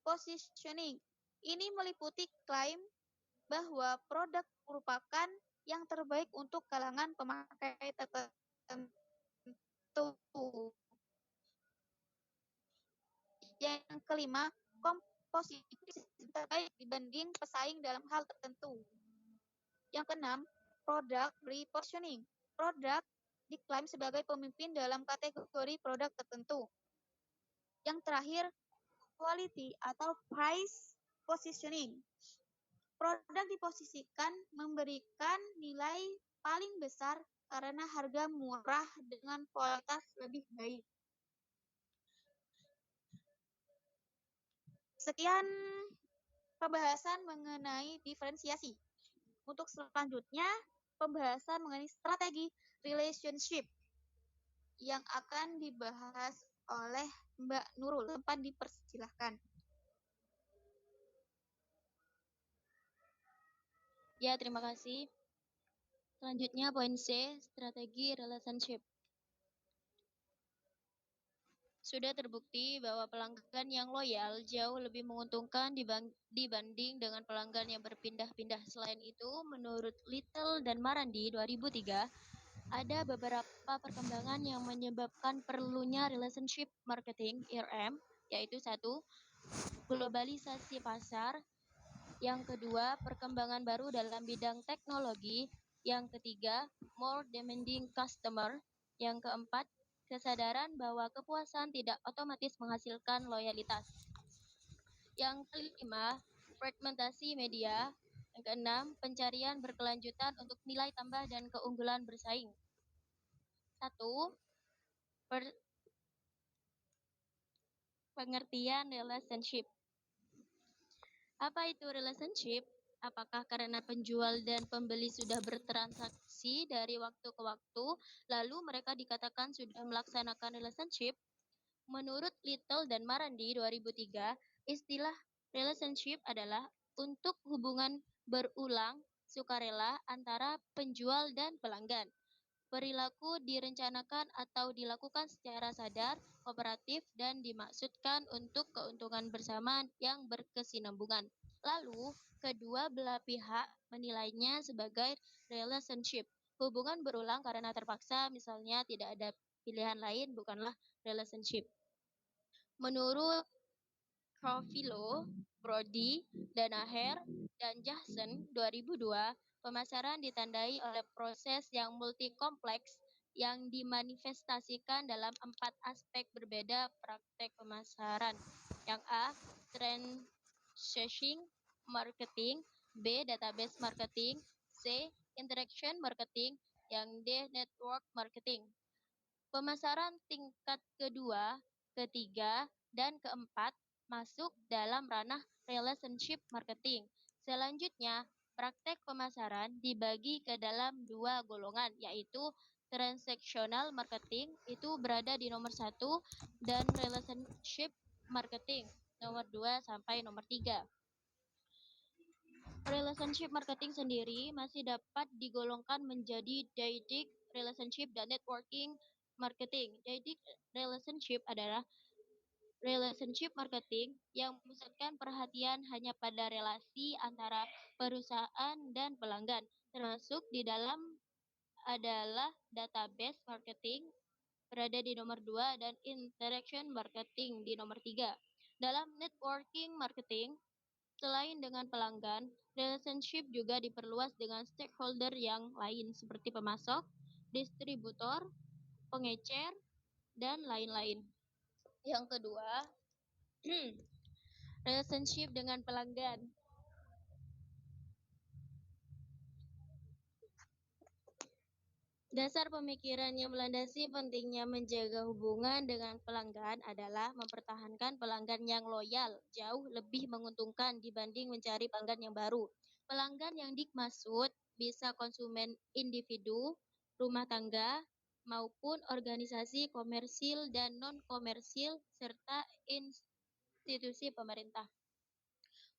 positioning. Ini meliputi klaim bahwa produk merupakan yang terbaik untuk kalangan pemakai tertentu. Yang kelima, komposisi terbaik dibanding pesaing dalam hal tertentu. Yang keenam, product repositioning. Produk diklaim sebagai pemimpin dalam kategori produk tertentu. Yang terakhir, quality atau price positioning. Produk diposisikan memberikan nilai paling besar karena harga murah dengan kualitas lebih baik. Sekian pembahasan mengenai diferensiasi. Untuk selanjutnya, pembahasan mengenai strategi relationship yang akan dibahas oleh Mbak Nurul. Tempat dipersilahkan. Ya, terima kasih. Selanjutnya poin C, strategi relationship. Sudah terbukti bahwa pelanggan yang loyal jauh lebih menguntungkan dibanding dengan pelanggan yang berpindah-pindah. Selain itu, menurut Little dan Marandi 2003, ada beberapa perkembangan yang menyebabkan perlunya relationship marketing (RM), yaitu satu, globalisasi pasar. Yang kedua, perkembangan baru dalam bidang teknologi. Yang ketiga, more demanding customer. Yang keempat, kesadaran bahwa kepuasan tidak otomatis menghasilkan loyalitas. Yang kelima, fragmentasi media. Yang keenam, pencarian berkelanjutan untuk nilai tambah dan keunggulan bersaing. 1. Pengertian relationship. Apa itu relationship? Apakah karena penjual dan pembeli sudah bertransaksi dari waktu ke waktu, lalu mereka dikatakan sudah melaksanakan relationship? Menurut Little dan Marandi 2003, istilah relationship adalah untuk hubungan berulang sukarela antara penjual dan pelanggan. Perilaku direncanakan atau dilakukan secara sadar, kooperatif, dan dimaksudkan untuk keuntungan bersama yang berkesinambungan. Lalu, kedua belah pihak menilainya sebagai relationship. Hubungan berulang karena terpaksa, misalnya tidak ada pilihan lain, bukanlah relationship. Menurut Crofilo, Brody, Danaher, dan Jackson 2002, pemasaran ditandai oleh proses yang multi-kompleks yang dimanifestasikan dalam 4 aspek berbeda praktek pemasaran. Yang A, transaction marketing, B, database marketing, C, interaction marketing, yang D, network marketing. Pemasaran tingkat kedua, ketiga, dan keempat masuk dalam ranah relationship marketing. Selanjutnya, praktek pemasaran dibagi ke dalam 2 golongan, yaitu transactional marketing, itu berada di nomor 1, dan relationship marketing, nomor 2 sampai nomor 3. Relationship marketing sendiri masih dapat digolongkan menjadi dynamic relationship dan networking marketing. Dynamic relationship adalah relationship marketing yang memusatkan perhatian hanya pada relasi antara perusahaan dan pelanggan, termasuk di dalam adalah database marketing berada di nomor 2 dan interaction marketing di nomor 3. Dalam networking marketing, selain dengan pelanggan, relationship juga diperluas dengan stakeholder yang lain seperti pemasok, distributor, pengecer, dan lain-lain. Yang kedua, relationship dengan pelanggan. Dasar pemikiran yang melandasi pentingnya menjaga hubungan dengan pelanggan adalah mempertahankan pelanggan yang loyal jauh lebih menguntungkan dibanding mencari pelanggan yang baru. Pelanggan yang dimaksud bisa konsumen individu, rumah tangga, maupun organisasi komersil dan non-komersil serta institusi pemerintah.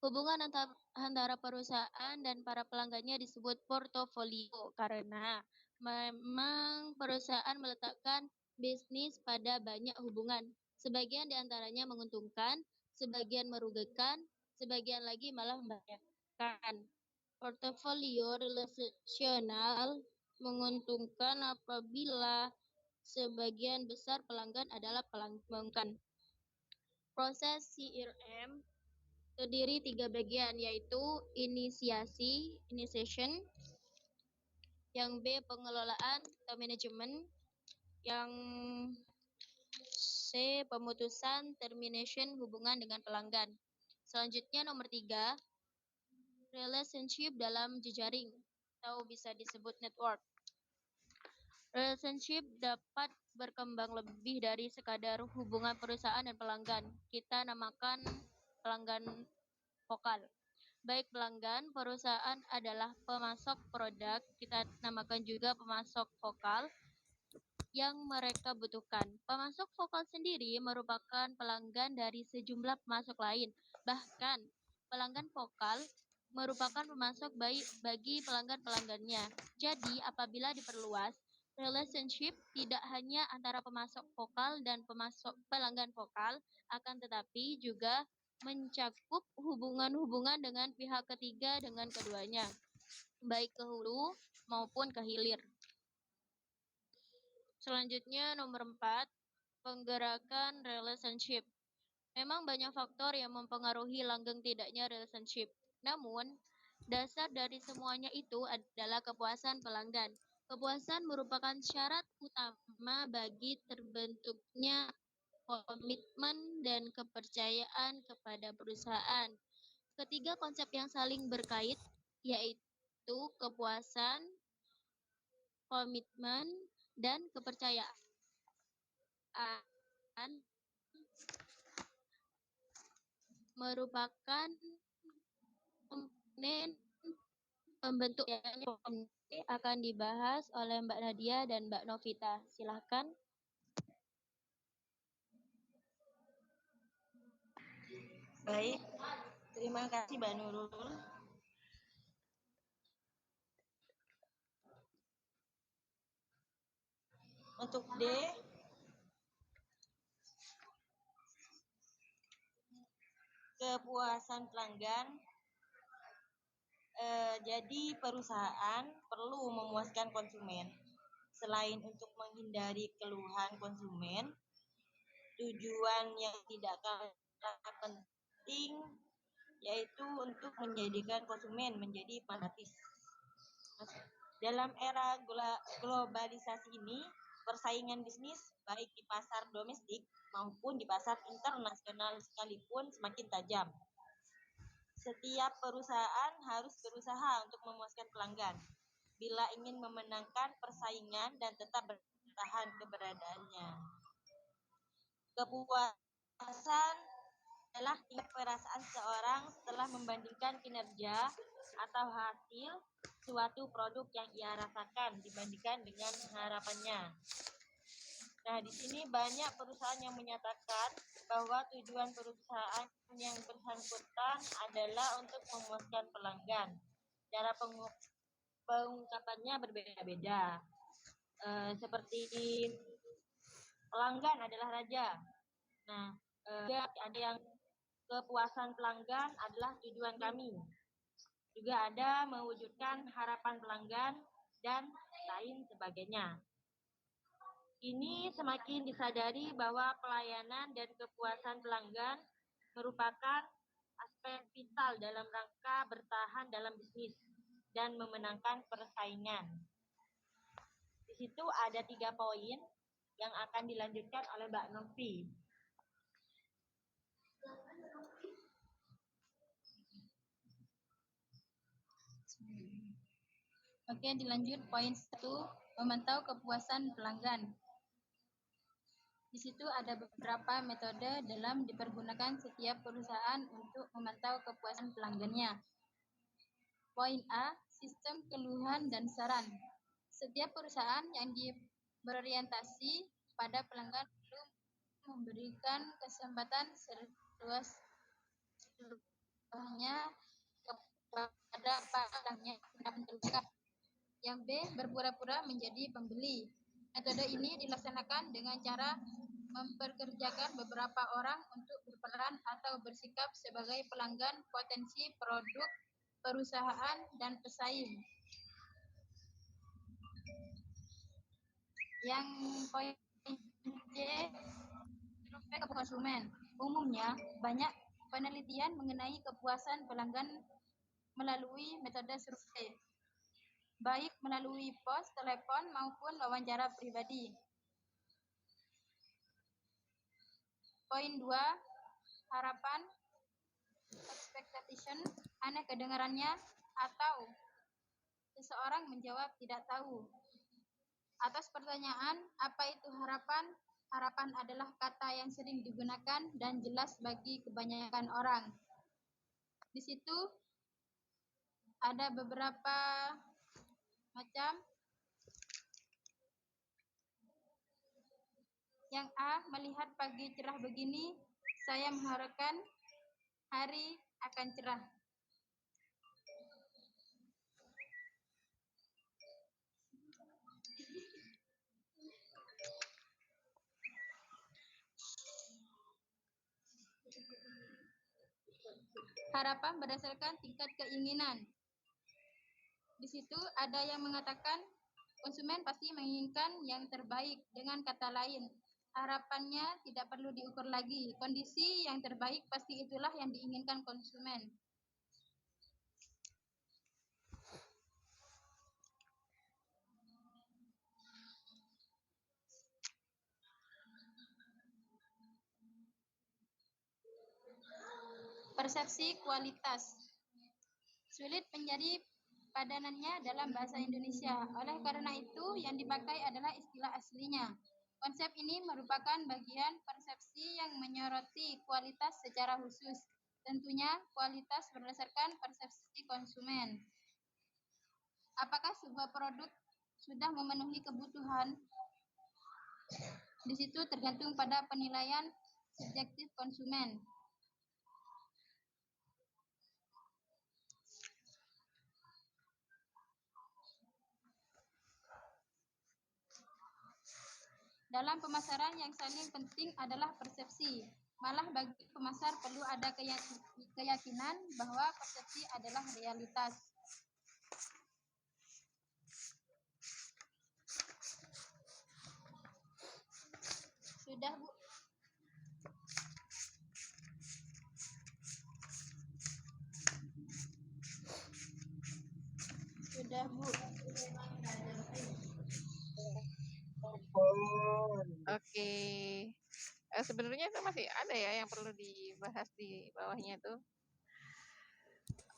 Hubungan antara perusahaan dan para pelanggannya disebut portofolio karena memang perusahaan meletakkan bisnis pada banyak hubungan. Sebagian di antaranya menguntungkan, sebagian merugikan, sebagian lagi malah membahayakan. Portofolio relasional menguntungkan apabila sebagian besar pelanggan adalah pelanggan. Proses CRM terdiri 3 bagian, yaitu initiation, yang B pengelolaan atau manajemen, yang C pemutusan termination hubungan dengan pelanggan. Selanjutnya nomor 3, relationship dalam jejaring atau bisa disebut network. Relationship dapat berkembang lebih dari sekadar hubungan perusahaan dan pelanggan. Kita namakan pelanggan vokal. Baik pelanggan, perusahaan adalah pemasok produk, kita namakan juga pemasok vokal yang mereka butuhkan. Pemasok vokal sendiri merupakan pelanggan dari sejumlah pemasok lain. Bahkan, pelanggan vokal merupakan pemasok bagi pelanggan-pelanggannya. Jadi, apabila diperluas, relationship tidak hanya antara pemasok vokal dan pelanggan vokal, akan tetapi juga mencakup hubungan-hubungan dengan pihak ketiga dengan keduanya, baik ke hulu maupun ke hilir. Selanjutnya nomor 4, penggerakan relationship. Memang banyak faktor yang mempengaruhi langgeng tidaknya relationship. Namun, dasar dari semuanya itu adalah kepuasan pelanggan. Kepuasan merupakan syarat utama bagi terbentuknya komitmen dan kepercayaan kepada perusahaan. Ketiga konsep yang saling berkait yaitu kepuasan, komitmen, dan kepercayaan merupakan komponen pembentuk yang akan dibahas oleh Mbak Nadia dan Mbak Novita. Silahkan. Baik, terima kasih Mbak Nurul. Untuk D, kepuasan pelanggan. Jadi perusahaan perlu memuaskan konsumen. Selain untuk menghindari keluhan konsumen, tujuan yang tidak kalah penting yaitu untuk menjadikan konsumen menjadi fanatis. Dalam era globalisasi ini, persaingan bisnis baik di pasar domestik maupun di pasar internasional sekalipun semakin tajam. Setiap perusahaan harus berusaha untuk memuaskan pelanggan bila ingin memenangkan persaingan dan tetap bertahan keberadaannya. Kepuasan adalah tingkat perasaan seorang setelah membandingkan kinerja atau hasil suatu produk yang ia rasakan dibandingkan dengan harapannya. Nah, di sini banyak perusahaan yang menyatakan bahwa tujuan perusahaan yang bersangkutan adalah untuk memuaskan pelanggan. Cara pengungkapannya berbeda-beda. Seperti pelanggan adalah raja. Nah, ada yang kepuasan pelanggan adalah tujuan kami. Juga ada mewujudkan harapan pelanggan dan lain sebagainya. Ini semakin disadari bahwa pelayanan dan kepuasan pelanggan merupakan aspek vital dalam rangka bertahan dalam bisnis dan memenangkan persaingan. Di situ ada 3 poin yang akan dilanjutkan oleh Mbak Novi. Oke, dilanjut poin 1, memantau kepuasan pelanggan. Di situ ada beberapa metode dalam dipergunakan setiap perusahaan untuk memantau kepuasan pelanggannya. Poin A, sistem keluhan dan saran. Setiap perusahaan yang berorientasi pada pelanggan perlu memberikan kesempatan seluas-luasnya kepada pelanggannya untuk yang B, berpura-pura menjadi pembeli. Metode ini dilaksanakan dengan cara memperkerjakan beberapa orang untuk berperan atau bersikap sebagai pelanggan potensi produk perusahaan dan pesaing. Yang poin C, survei ke konsumen. Umumnya, banyak penelitian mengenai kepuasan pelanggan melalui metode survei, baik melalui pos, telepon, maupun wawancara pribadi. Poin 2, harapan, expectation, aneh kedengarannya, atau seseorang menjawab tidak tahu. Atas pertanyaan, apa itu harapan? Harapan adalah kata yang sering digunakan dan jelas bagi kebanyakan orang. Di situ ada beberapa macam. Yang A, melihat pagi cerah begini, saya mengharapkan hari akan cerah. Harapan berdasarkan tingkat keinginan. Di situ ada yang mengatakan konsumen pasti menginginkan yang terbaik. Dengan kata lain, harapannya tidak perlu diukur lagi. Kondisi yang terbaik pasti itulah yang diinginkan konsumen. Persepsi kualitas. Sulit menjadi padanannya dalam bahasa Indonesia. Oleh karena itu, yang dipakai adalah istilah aslinya. Konsep ini merupakan bagian persepsi yang menyoroti kualitas secara khusus. Tentunya, kualitas berdasarkan persepsi konsumen. Apakah sebuah produk sudah memenuhi kebutuhan? Di situ tergantung pada penilaian subjektif konsumen. Dalam pemasaran yang paling penting adalah persepsi. Malah bagi pemasar perlu ada keyakinan bahwa persepsi adalah realitas. Sudah, Bu? Sudah, Bu. Oke. Sebenarnya itu masih ada ya yang perlu dibahas di bawahnya tuh.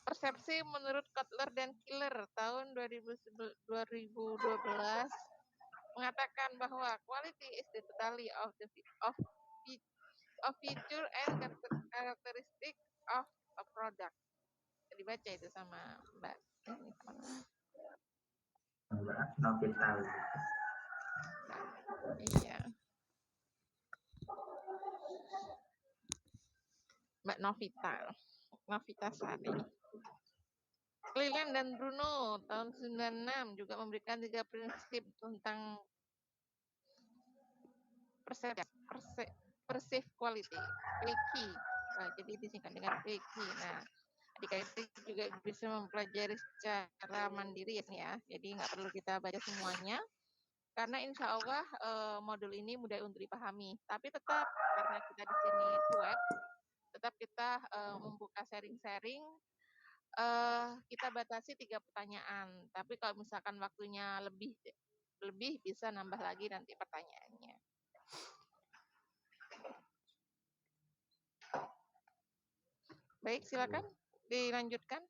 Persepsi menurut Kotler dan Killer tahun 2012 mengatakan bahwa quality is the totality of feature and characteristic of a product. Dibaca itu sama Mbak. Mbak Novita. Iya. Mbak Novita Sari. Lilian dan Bruno tahun 96 juga memberikan 3 prinsip tentang perceived quality, PQ. Nah, jadi disingkat dengan PQ. Nah, adik-adik juga bisa mempelajari secara mandiri ya. Jadi nggak perlu kita baca semuanya. Karena insya Allah modul ini mudah untuk dipahami. Tapi tetap karena kita di sini web, tetap kita membuka sharing-sharing. Kita batasi 3 pertanyaan. Tapi kalau misalkan waktunya lebih bisa nambah lagi nanti pertanyaannya. Baik, silakan dilanjutkan.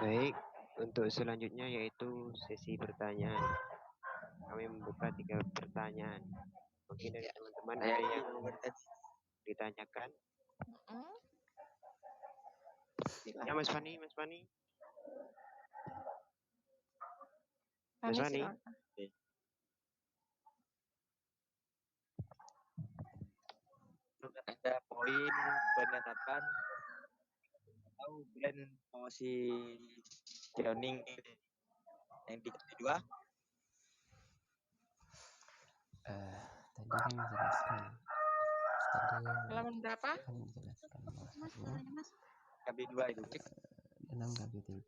Baik, untuk selanjutnya yaitu sesi pertanyaan. Kami membuka 3 pertanyaan. Mungkin dari teman-teman ada yang ditanyakan. Ya, Mas Fani. Mas Fani. Ada poin penetapan atau brand positioning yang kedua. Tadi kan dijelaskan. Halaman berapa? Kan dijelaskan Mas. KB2 itu. Dalam KB3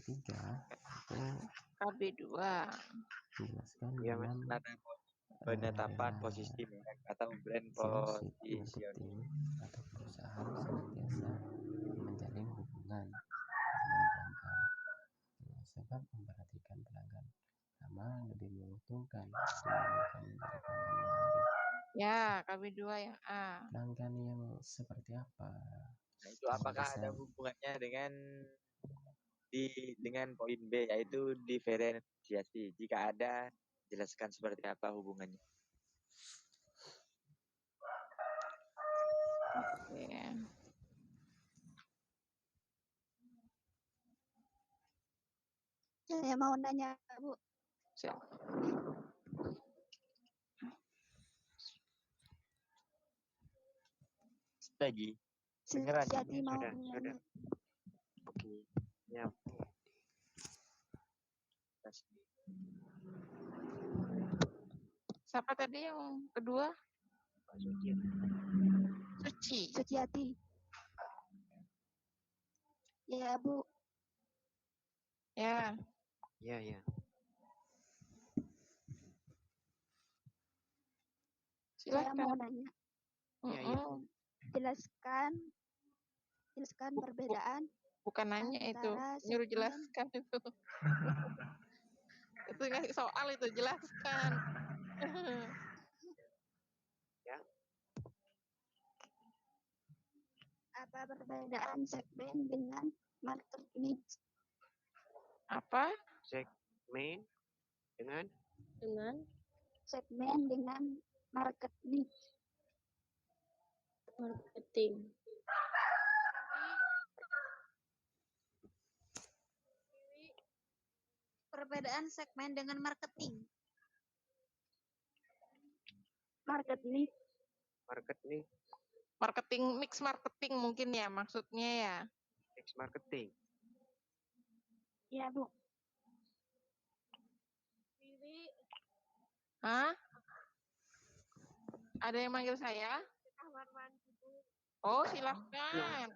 itu KB2 dijelaskan Ya, dalam penetapan posisi merek atau brand positioning atau perusahaan senantiasa menjalin hubungan dengan pelanggan. Sebab memperhatikan pelanggan lama lebih menguntungkan dibandingkan mencari pelanggan baru. Ya, KB2 yang A. Pelanggan yang seperti apa? Nah, itu apakah ada hubungannya dengan poin B, yaitu diferensiasi? Jika ada, jelaskan seperti apa hubungannya. Oke. Saya mau nanya, Bu. Lagi. Jadi mau nanya. Oke. Ya. Siapa tadi yang kedua? Suciati. Ya, Bu. Ya. Ya. Saya mau nanya. Ya. Jelaskan perbedaan. Bukan nanya itu, nyuruh jelaskan itu. Itu ngasih soal itu, jelaskan. Ya. Apa perbedaan segmen dengan market niche? Apa? Segmen dengan segmen dengan market niche. Marketing. Perbedaan segmen dengan marketing. Market niche. Marketing, mix marketing mungkin ya maksudnya ya. Mix marketing. Ya, Bu. Hah? Ada yang manggil saya? Oh, silahkan.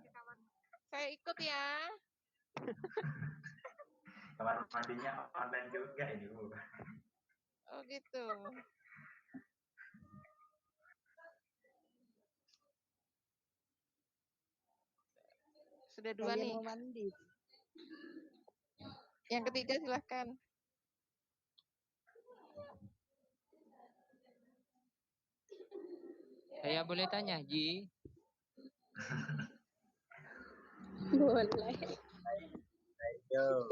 Saya ikut ya. Kamar mandinya online juga ini, Bu. Oh gitu. Sudah 2 nih. Mau mandi. Yang ketiga silahkan. Saya boleh tanya, Ji? Boleh. Ayo.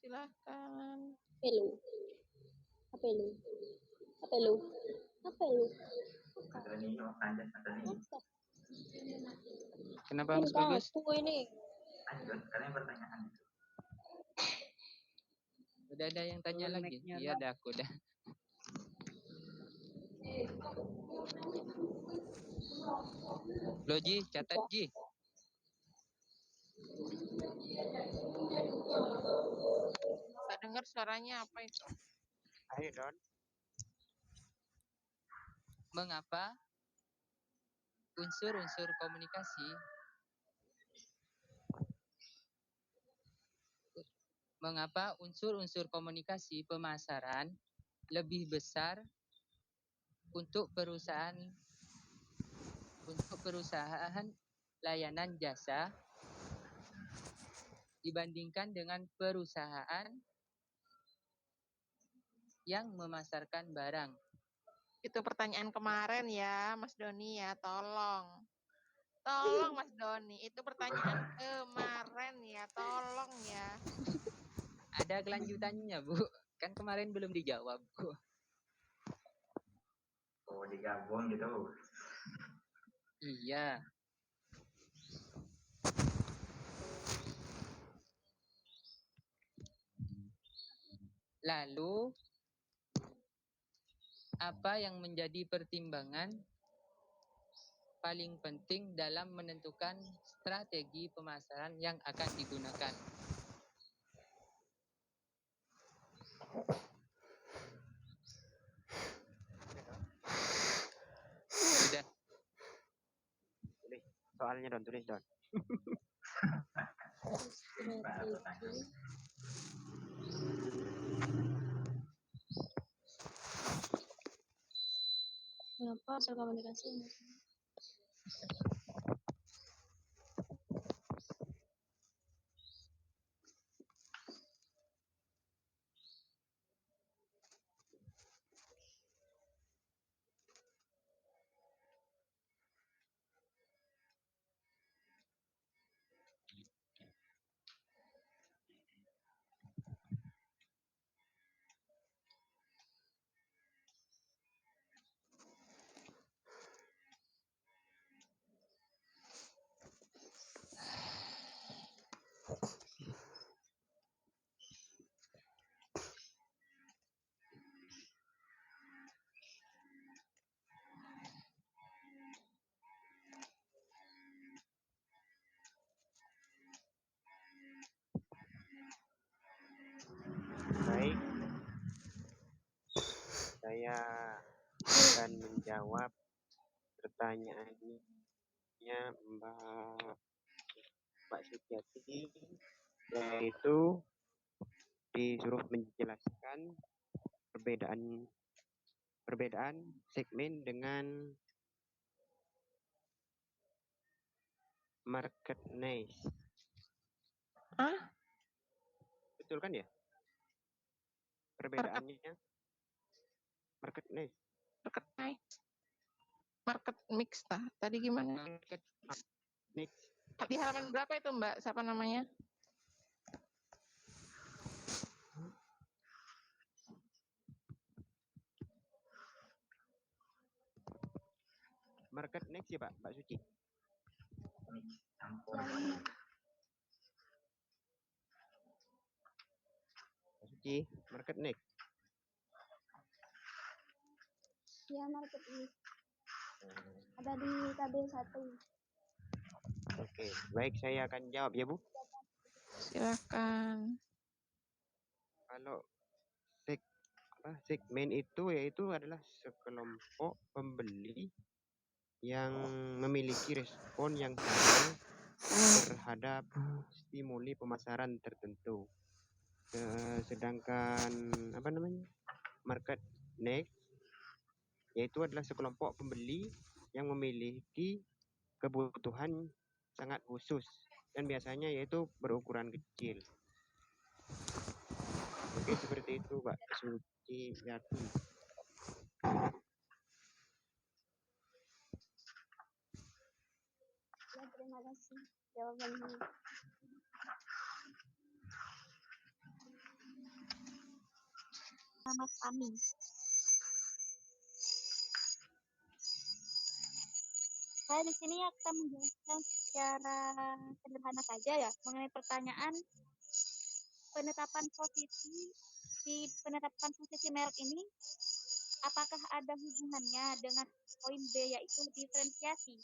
Silahkan. Apa lu? Kenapa harus bagus? Ini. Lanjut, kalian pertanyaan itu. Udah ada yang tanya lagi? Iya, dah aku dah. Lo Ji, catat Ji. Nggak dengar suaranya apa itu? Ayo Don. Mengapa unsur-unsur komunikasi pemasaran lebih besar untuk perusahaan layanan jasa dibandingkan dengan perusahaan yang memasarkan barang? Itu pertanyaan kemarin ya, Mas Doni ya, tolong. Tolong Mas Doni, itu pertanyaan kemarin ya, tolong ya. Ada kelanjutannya, Bu. Kan kemarin belum dijawab, Bu. Oh, digabung gitu. Iya. Lalu, apa yang menjadi pertimbangan paling penting dalam menentukan strategi pemasaran yang akan digunakan? Sudah. Tulis soalnya Don, tulis Don. Strategi. Kenapa unsur komunikasi? Baik. Saya akan menjawab pertanyaannya Mbak Suciati, yaitu disuruh menjelaskan perbedaan segmen dengan market niche. Hah? Betul kan ya? Perbedaannya market niche. Market mix lah. Tadi gimana? Market niche. Di halaman berapa itu Mbak? Siapa namanya? Market niche ya Pak, Mbak Suci. Mbak Suci, market niche. Ya, market niche. Ada di tabel 1. Oke, baik, saya akan jawab ya Bu. Silakan. Kalau segmen itu yaitu adalah sekelompok pembeli yang memiliki respon yang sama terhadap stimuli pemasaran tertentu. Sedangkan market niche yaitu adalah sekelompok pembeli yang memiliki kebutuhan sangat khusus dan biasanya yaitu berukuran kecil. Oke, seperti itu Pak Suciati. Ya, terima kasih jawabannya. Mas Amin. Saya di sini akan menjelaskan secara sederhana saja ya mengenai pertanyaan penetapan posisi di penetapan posisi merek ini, apakah ada hubungannya dengan poin B, yaitu diferensiasi?